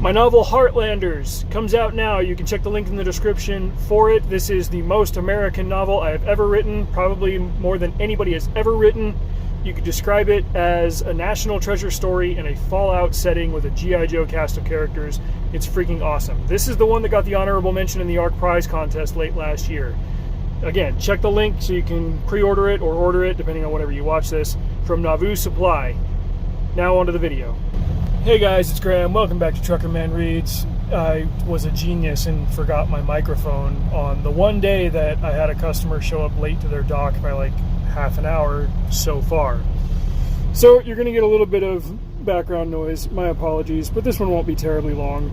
My novel Heartlanders comes out now. You can check the link in the description for it. This is the most American novel I have ever written, probably more than anybody has ever written. You could describe it as a national treasure story in a Fallout setting with a G.I. Joe cast of characters. It's freaking awesome. This is the one that got the honorable mention in the ARC Prize contest late last year. Again, check the link so you can pre-order it or order it, depending on whenever you watch this, from Nauvoo Supply. Now onto the video. Hey guys, it's Graham. Welcome back to Truckerman Reads. I was a genius and forgot my microphone on the one day that I had a customer show up late to their dock by like half an hour so far. So you're going to get a little bit of background noise. My apologies, but this one won't be terribly long.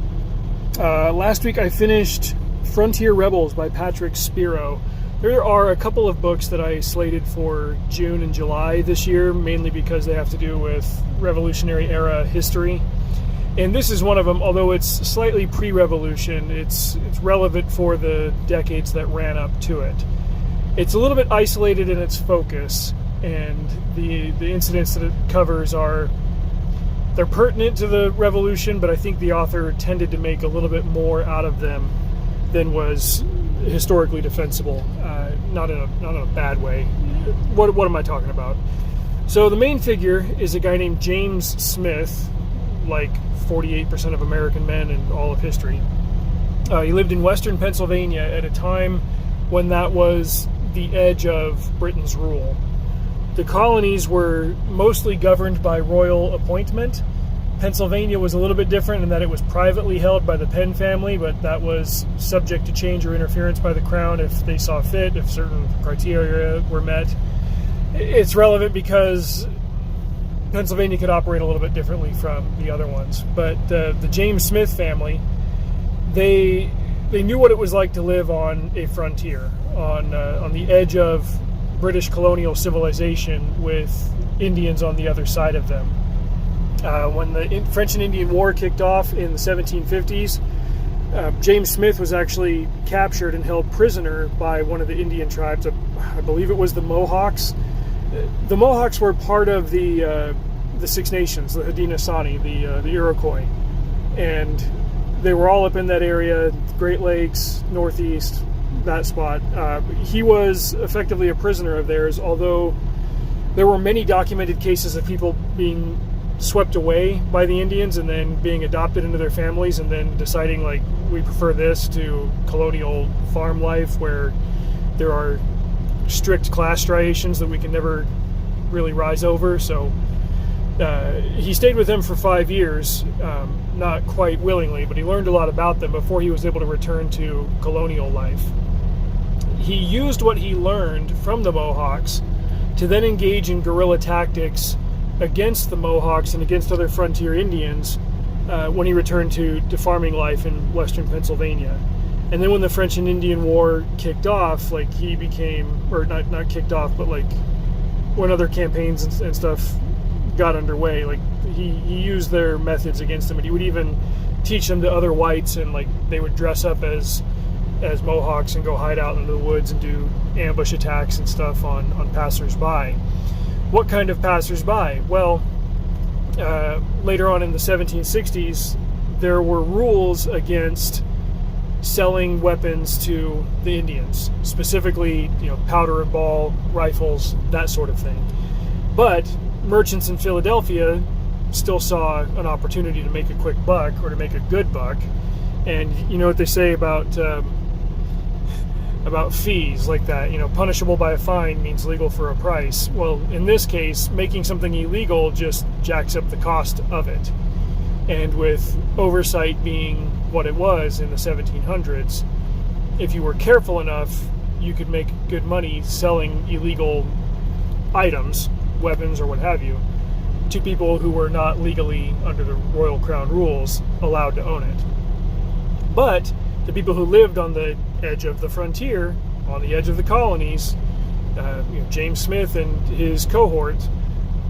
Last week I finished Frontier Rebels by Patrick Spiro. There are a couple of books that I slated for June and July this year, mainly because they have to do with Revolutionary Era history. And this is one of them, although it's slightly pre-revolution, it's relevant for the decades that ran up to it. It's a little bit isolated in its focus, and the incidents that it covers they're pertinent to the revolution, but I think the author tended to make a little bit more out of them than was historically defensible, not in a bad way. What am I talking about? So the main figure is a guy named James Smith, like 48% of American men in all of history. He lived in western Pennsylvania at a time when that was the edge of Britain's rule. The colonies were mostly governed by royal appointment. Pennsylvania was a little bit different in that it was privately held by the Penn family, but that was subject to change or interference by the crown if they saw fit, if certain criteria were met. It's relevant because Pennsylvania could operate a little bit differently from the other ones. But the James Smith family, they knew what it was like to live on a frontier, on the edge of British colonial civilization with Indians on the other side of them. When the French and Indian War kicked off in the 1750s, James Smith was actually captured and held prisoner by one of the Indian tribes. I believe it was the Mohawks. The Mohawks were part of the Six Nations, the Haudenosaunee, the Iroquois, and they were all up in that area, Great Lakes, Northeast, that spot. He was effectively a prisoner of theirs, although there were many documented cases of people being swept away by the Indians and then being adopted into their families and then deciding, like, we prefer this to colonial farm life where there are strict class striations that we can never really rise over. So he stayed with them for 5 years, not quite willingly, but he learned a lot about them before he was able to return to colonial life. He used what he learned from the Mohawks to then engage in guerrilla tactics against the Mohawks and against other frontier Indians when he returned to farming life in western Pennsylvania. And then when the French and Indian War kicked off, like, he became, or not kicked off, but like when other campaigns and stuff got underway, like he used their methods against them, and he would even teach them to other whites, and like they would dress up as Mohawks and go hide out into the woods and do ambush attacks and stuff on passers-by. What kind of passers-by? Well, later on in the 1760s, there were rules against selling weapons to the Indians, specifically, powder and ball, rifles, that sort of thing. But merchants in Philadelphia still saw an opportunity to make a quick buck, or to make a good buck. And you know what they say about fees like that, punishable by a fine means legal for a price. Well, in this case, making something illegal just jacks up the cost of it. And with oversight being what it was in the 1700s, if you were careful enough, you could make good money selling illegal items, weapons or what have you, to people who were not legally, under the Royal Crown rules, allowed to own it. But the people who lived on the edge of the frontier, on the edge of the colonies, James Smith and his cohort,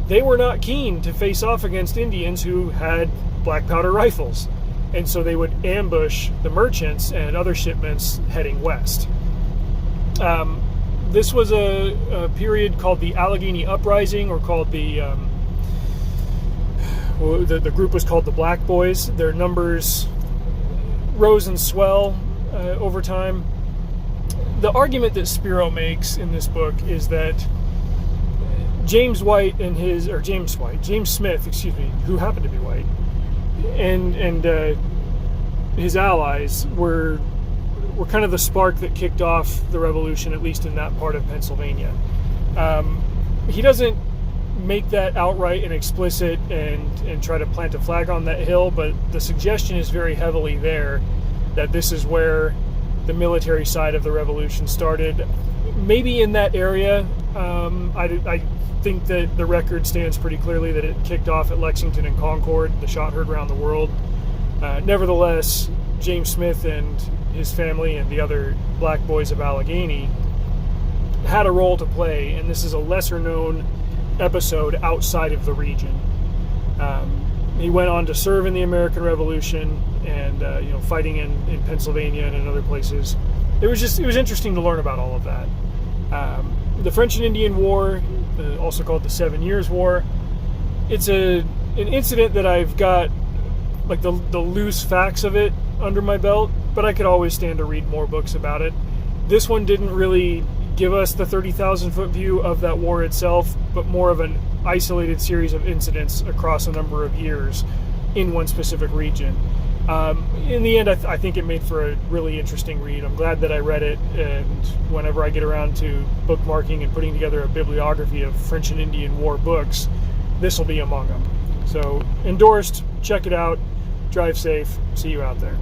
they were not keen to face off against Indians who had black powder rifles. And so they would ambush the merchants and other shipments heading west. This was a period called the Allegheny Uprising, or called the the group was called the Black Boys. Their numbers rose and swell over time. The argument that Spiro makes in this book is that James Smith, who happened to be white, and his allies were kind of the spark that kicked off the revolution, at least in that part of Pennsylvania. He doesn't make that outright and explicit and try to plant a flag on that hill, but the suggestion is very heavily there that this is where the military side of the revolution started. Maybe in that area. I think that the record stands pretty clearly that it kicked off at Lexington and Concord, the shot heard around the world. Nevertheless, James Smith and his family and the other Black Boys of Allegheny had a role to play, and this is a lesser known episode outside of the region. He went on to serve in the American Revolution and fighting in Pennsylvania and in other places. It was interesting to learn about all of that. The French and Indian War, also called the 7 Years' War, it's an incident that I've got like the loose facts of it under my belt, but I could always stand to read more books about it. This one didn't really give us the 30,000 foot view of that war itself, but more of an isolated series of incidents across a number of years in one specific region. In the end, I think it made for a really interesting read. I'm glad that I read it, and whenever I get around to bookmarking and putting together a bibliography of French and Indian War books, this will be among them. So, endorsed, check it out, drive safe, see you out there.